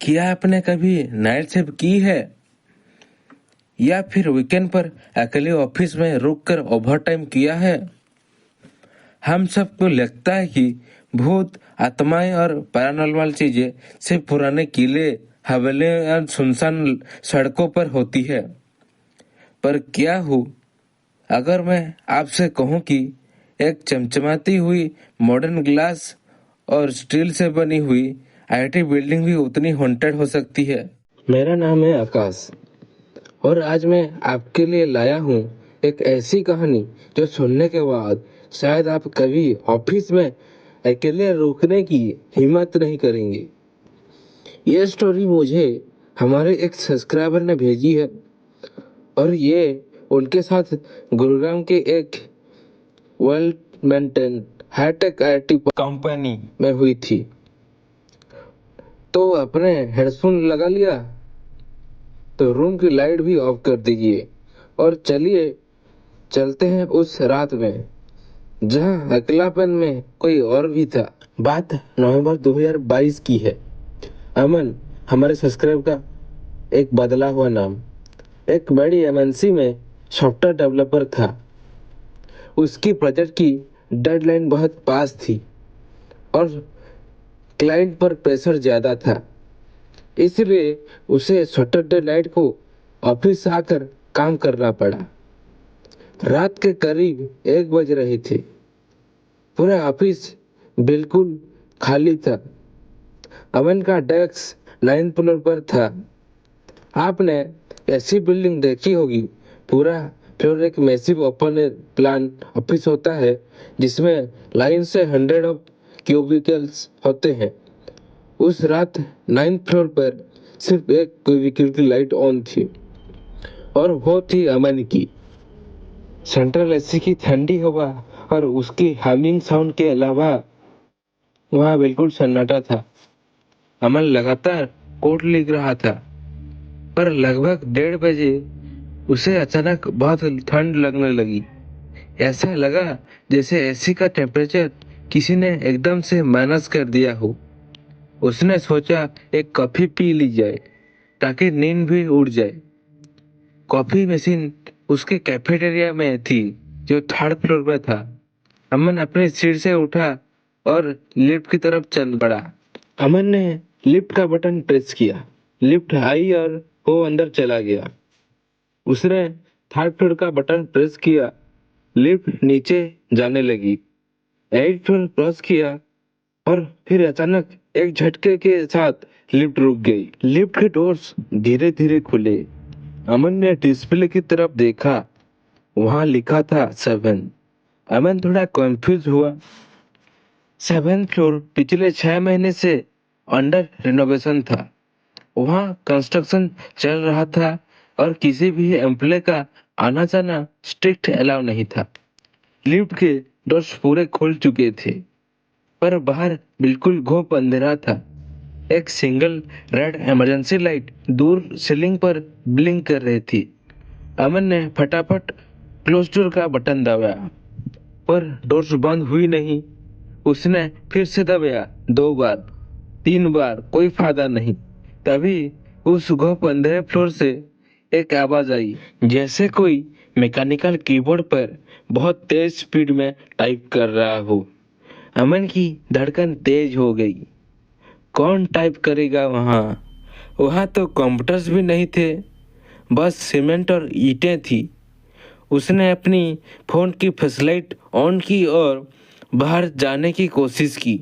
क्या आपने कभी नाइट शिफ्ट की है या फिर वीकेंड पर अकेले ऑफिस में रुककर ओवरटाइम किया है? हम सबको लगता है कि भूत, आत्माएं और पैरानॉर्मल चीजें सिर्फ पुराने किले, हवेलियां और सुनसान सड़कों पर होती है। पर क्या हो अगर मैं आपसे कहूं कि एक चमचमाती हुई मॉडर्न ग्लास और स्टील से बनी हुई आईटी बिल्डिंग भी उतनी हॉन्टेड हो सकती है। मेरा नाम है आकाश और आज मैं आपके लिए लाया हूँ एक ऐसी कहानी जो सुनने के बाद शायद आप कभी ऑफिस में अकेले रुकने की हिम्मत नहीं करेंगे। ये स्टोरी मुझे हमारे एक सब्सक्राइबर ने भेजी है और ये उनके साथ गुरुग्राम के एक well maintain hi-tech IT company में हुई थी। तो अपने हेडफोन लगा लिया, तो रूम की लाइट भी ऑफ कर दीजिए और चलिए चलते हैं उस रात में जहां अकेलापन में कोई और भी था। बात नवंबर 2022 की है। अमन हमारे सब्सक्राइब का एक बदला हुआ नाम एक बड़ी एमएनसी में सॉफ्टवेयर डेवलपर था। उसकी प्रोजेक्ट की डेडलाइन बहुत पास थी और क्लाइंट पर प्रेशर ज्यादा था, इसलिए उसे सैटरडे नाइट को ऑफिस आकर काम करना पड़ा। रात के करीब 1 बज रहे थे। पूरा ऑफिस बिल्कुल खाली था। अमन का डेस्क 9th फ्लोर पर था। आपने ऐसी बिल्डिंग देखी होगी, पूरा फ्लोर एक मैसिव ओपन प्लान ऑफिस होता है जिसमें लाइन से 100 ऑफ क्यूबिकल्स होते हैं। उस रात 9th फ्लोर पर सिर्फ एक क्यूबिकल की लाइट ऑन थी और वो थी अमन की। सेंट्रल एसी की ठंडी हवा और उसकी हमिंग साउंड के अलावा वहां बिल्कुल सन्नाटा था। अमन लगातार कोड लिख रहा था, पर लगभग 1:30 बजे उसे अचानक बहुत ठंड लगने लगी। ऐसा लगा जैसे एसी का टेम्परेचर किसी ने एकदम से माइनस कर दिया हो। उसने सोचा एक कॉफी पी ली जाए ताकि नींद भी उड़ जाए। कॉफी मशीन उसके कैफेटेरिया में थी जो 3rd फ्लोर पर था। अमन अपनी सीट से उठा और लिफ्ट की तरफ चल पड़ा। अमन ने लिफ्ट का बटन प्रेस किया, लिफ्ट आई और वो अंदर चला गया। उसने 3rd फ्लोर का बटन प्रेस किया, लिफ्ट नीचे जाने लगी। 8th फ्लोर क्रॉस किया और फिर अचानक एक झटके के साथ लिफ्ट रुक गई। लिफ्ट के डोर्स धीरे धीरे खुले। अमन ने डिस्प्ले की तरफ देखा, वहां लिखा था 7। अमन थोड़ा कंफ्यूज हुआ। 7th फ्लोर पिछले 6 महीने से अंडर रिनोवेशन था। वहां कंस्ट्रक्शन चल रहा था और किसी भी एम्प्लॉय का आना जाना स्ट्रिक्ट अलाउ नहीं था। लिफ्ट के डोर्स पूरे खुल चुके थे, पर बाहर बिल्कुल घोप अंधेरा था। एक सिंगल रेड इमरजेंसी लाइट दूर सीलिंग पर ब्लिंक कर रही थी। अमन ने फटाफट क्लोज डोर का बटन दबाया, पर डोर्स बंद हुई नहीं। उसने फिर से दबाया 2 बार, 3 बार, कोई फायदा नहीं। तभी उस घोप अंधेरे फ्लोर से एक आवाज आई, जैसे कोई मैकेनिकल कीबोर्ड पर बहुत तेज स्पीड में टाइप कर रहा हो। अमन की धड़कन तेज हो गई। कौन टाइप करेगा वहां? वहां तो कंप्यूटर्स भी नहीं थे, बस सीमेंट और ईंटें थी। उसने अपनी फोन की फ्लैशलाइट ऑन की और बाहर जाने की कोशिश की।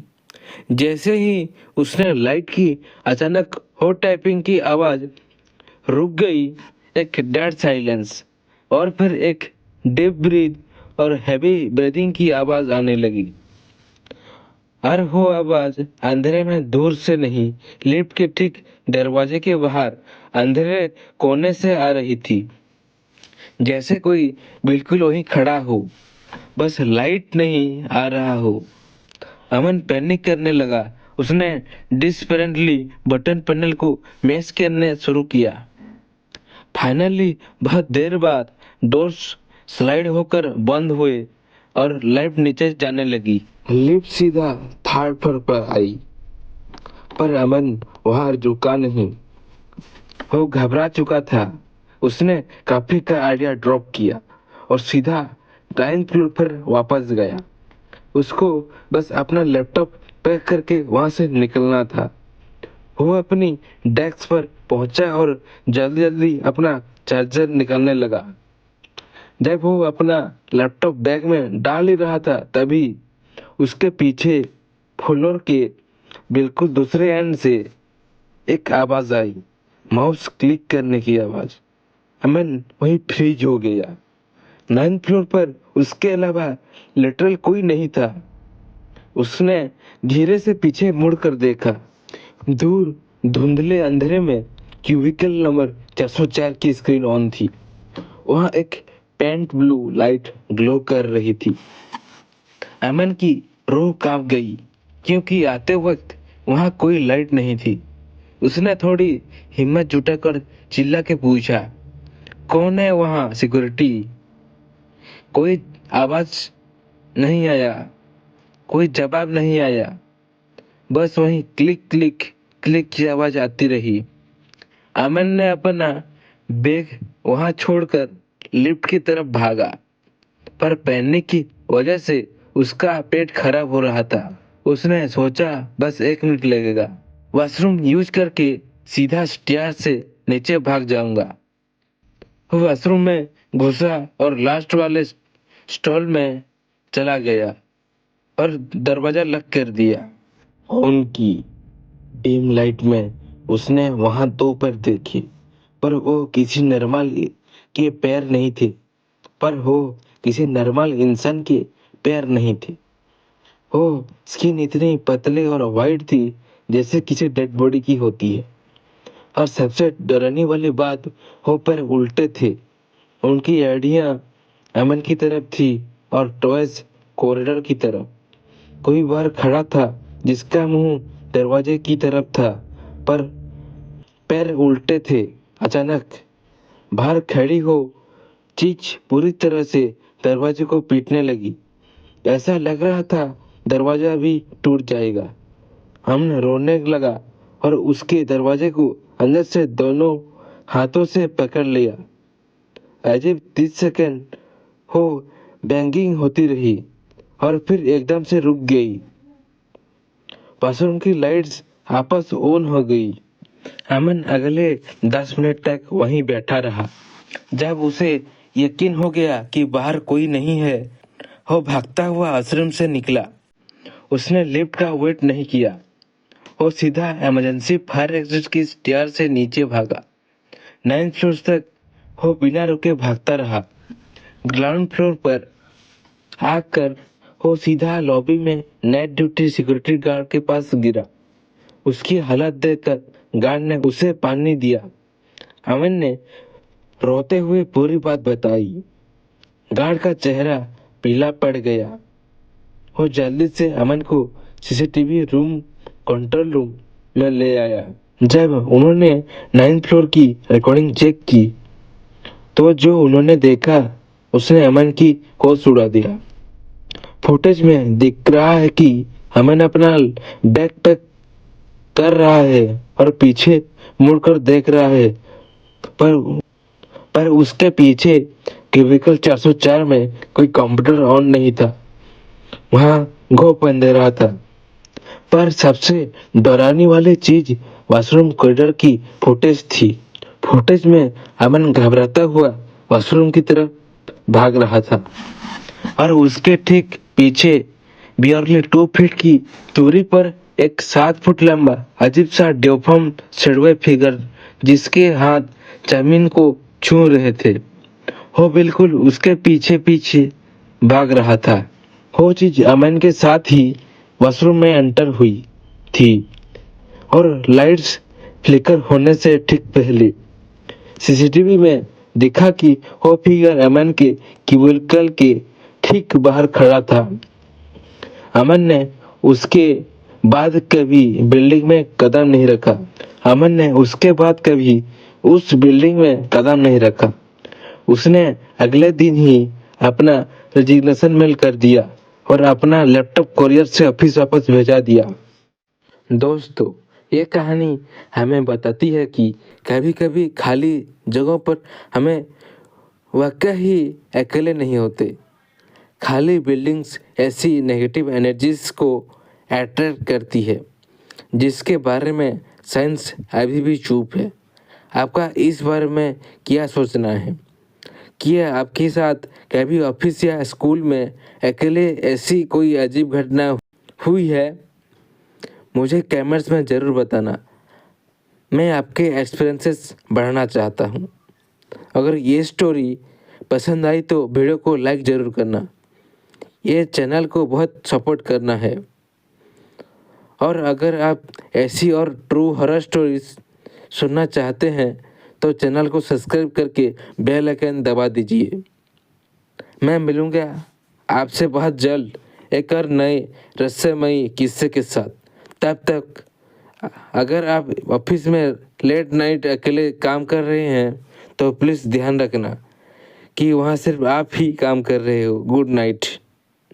जैसे ही उसने लाइट की, अचानक हो टाइपिंग की आवाज रुक गई। एक डेड साइलेंस और फिर एक डीप ब्रीथ और हैवी ब्रीदिंग की आवाज आने लगी। और वो आवाज अंधेरे में दूर से नहीं, लिफ्ट के ठीक दरवाजे के बाहर अंधेरे कोने से आ रही थी, जैसे कोई बिल्कुल वहीं खड़ा हो, बस लाइट नहीं आ रहा हो। अमन पैनिक करने लगा। उसने डिस्परेटली बटन पैनल को मैश करने शुरू किया। फाइनली बहुत देर बाद डोर्स स्लाइड होकर बंद हुए और लाइट नीचे जाने लगी। लिफ्ट सीधा 3rd फ्लोर पर आई। पर अमन वहां रुका नहीं। वो घबरा चुका था। उसने काफी का आइडिया ड्रॉप किया और सीधा 9th फ्लोर पर वापस गया। उसको बस अपना लैपटॉप पैक करके वहां से निकलना था। वो अपनी डेस्क पर पहुंचा और जल्दी जल्दी अपना चार्जर निकालने लगा। जब वो अपना लैपटॉप बैग में डाल ही रहा था तभी उसके पीछे फ्लोर के बिल्कुल दूसरे एंड से एक आवाज आई, माउस क्लिक करने की आवाज। अमन वहीं फ्रीज हो गया। 9th फ्लोर पर उसके अलावा लिटरल कोई नहीं था। उसने धीरे से पीछे मुड़कर देखा। दूर धुंधले अंधेरे में क्यूबिकल नंबर 404 की स्क्रीन ऑन थी। वहां एक पेंट ब्लू लाइट ग्लो कर रही थी। अमन की रूह कांप गई क्योंकि आते वक्त वहां कोई लाइट नहीं थी। उसने थोड़ी हिम्मत जुटाकर चिल्ला के पूछा, कौन है वहां सिक्योरिटी? कोई आवाज नहीं आया, कोई जवाब नहीं आया। बस वही क्लिक क्लिक क्लिक की आवाज आती रही। अमन ने अपना बैग वहां छोड़कर लिफ्ट की तरफ भागा, पर पैनिक की वजह से उसका पेट खराब हो रहा था। उसने सोचा बस 1 मिनट लगेगा, वॉशरूम यूज करके सीधा स्टेयर से नीचे भाग जाऊंगा। वो वॉशरूम में घुसा और लास्ट वाले स्टॉल में चला गया और दरवाजा लॉक कर दिया। उनकी डिम लाइट में उसने वहां 2 पैर देखे, पर वो किसी नॉर्मल के पैर नहीं थे। पर वो किसी नॉर्मल इंसान के पैर नहीं थे। वो स्किन इतनी पतले और वाइट थी जैसे किसी डेड बॉडी की होती है। और सबसे डराने वाली बात, वो पैर उल्टे थे। उनकी एड़ियां अमन की तरफ थी और टॉयज कॉरिडोर की तरफ। कोई बाहर खड़ा था जिसका मुंह दरवाजे की तरफ था, पर पैर उल्टे थे। अचानक बाहर खड़ी हो चीज पूरी तरह से दरवाजे को पीटने लगी। ऐसा लग रहा था दरवाजा भी टूट जाएगा। हम रोने लगा और उसके दरवाजे को अंदर से दोनों हाथों से पकड़ लिया। अजीब 30 सेकंड हो बैंगिंग होती रही और फिर एकदम से रुक गई। वॉशरूम की लाइट्स आपस ऑन हो गई। अमन अगले 10 मिनट तक वहीं बैठा रहा। जब उसे यकीन हो गया कि बाहर कोई नहीं है, वो भागता हुआ आश्रम से निकला। उसने लिफ्ट का वेट नहीं किया। वो सीधा इमरजेंसी फायर एग्जिट की स्टेयर से नीचे भागा। 9th फ्लोर तक वो बिना रुके भागता रहा। ग्राउंड फ्लोर पर आकर वो सीधा लॉबी में नाइट ड्यूटी सिक्योरिटी गार्ड के पास गिरा। उसकी हालत देखकर गार्ड ने उसे पानी दिया। अमन ने रोते हुए पूरी बात बताई। गार्ड का चेहरा पीला पड़ गया। वो जल्दी से अमन को सीसीटीवी रूम कंट्रोल रूम में ले आया। जब उन्होंने 9th फ्लोर की रिकॉर्डिंग चेक की तो जो उन्होंने देखा उसने अमन की होश उड़ा दिया। फुटेज में दिख रहा है कि अमन अपना बैग पैक कर रहा है और पीछे मुड़कर देख रहा है, पर पर उसके पीछे क्यूबिकल 404 में कोई कंप्यूटर ऑन नहीं था। वहां घोप अंधेरा था। पर सबसे डराने वाली चीज वॉशरूम कॉरिडोर की फुटेज थी। फुटेज में अमन घबराता हुआ वॉशरूम की तरफ भाग रहा था और उसके ठीक पीछे बियरली 2 फीट की दूरी पर एक 7 फुट लंबा अजीब सा डेफॉर्म शेडवे फिगर जिसके हाथ जमीन को छू रहे थे, वो बिल्कुल उसके पीछे पीछे भाग रहा था। वो चीज अमन के साथ ही वॉशरूम में एंटर हुई थी और लाइट्स फ्लिकर होने से ठीक पहले सीसीटीवी में दिखा कि वो फिगर अमन के क्यूबिकल के ठीक बाहर खड़ा था। अमन ने उसके बाद कभी बिल्डिंग में कदम नहीं रखा। अमन ने उसके बाद कभी उस बिल्डिंग में कदम नहीं रखा। उसने अगले दिन ही अपना रेजिग्नेशन मेल कर दिया और अपना लैपटॉप कोरियर से ऑफिस वापस भेजा दिया। दोस्तों, ये कहानी हमें बताती है कि कभी कभी खाली जगहों पर हमें वाकई ही अकेले नहीं होते। खाली बिल्डिंग्स ऐसी नेगेटिव एनर्जीज को अट्रैक्ट करती है जिसके बारे में साइंस अभी भी चुप है। आपका इस बारे में क्या सोचना है? क्या आपके साथ कभी ऑफिस या स्कूल में अकेले ऐसी कोई अजीब घटना हुई है? मुझे कमेंट्स में ज़रूर बताना। मैं आपके एक्सपीरियंसेस बढ़ाना चाहता हूँ। अगर ये स्टोरी पसंद आई तो वीडियो को लाइक ज़रूर करना। ये चैनल को बहुत सपोर्ट करना है। और अगर आप ऐसी और ट्रू हॉरर स्टोरीज सुनना चाहते हैं तो चैनल को सब्सक्राइब करके बेल आइकन दबा दीजिए। मैं मिलूँगा आपसे बहुत जल्द एक और नए रहस्यमयी किस्से के साथ। तब तक अगर आप ऑफिस में लेट नाइट अकेले काम कर रहे हैं तो प्लीज़ ध्यान रखना कि वहाँ सिर्फ आप ही काम कर रहे हो। Good night.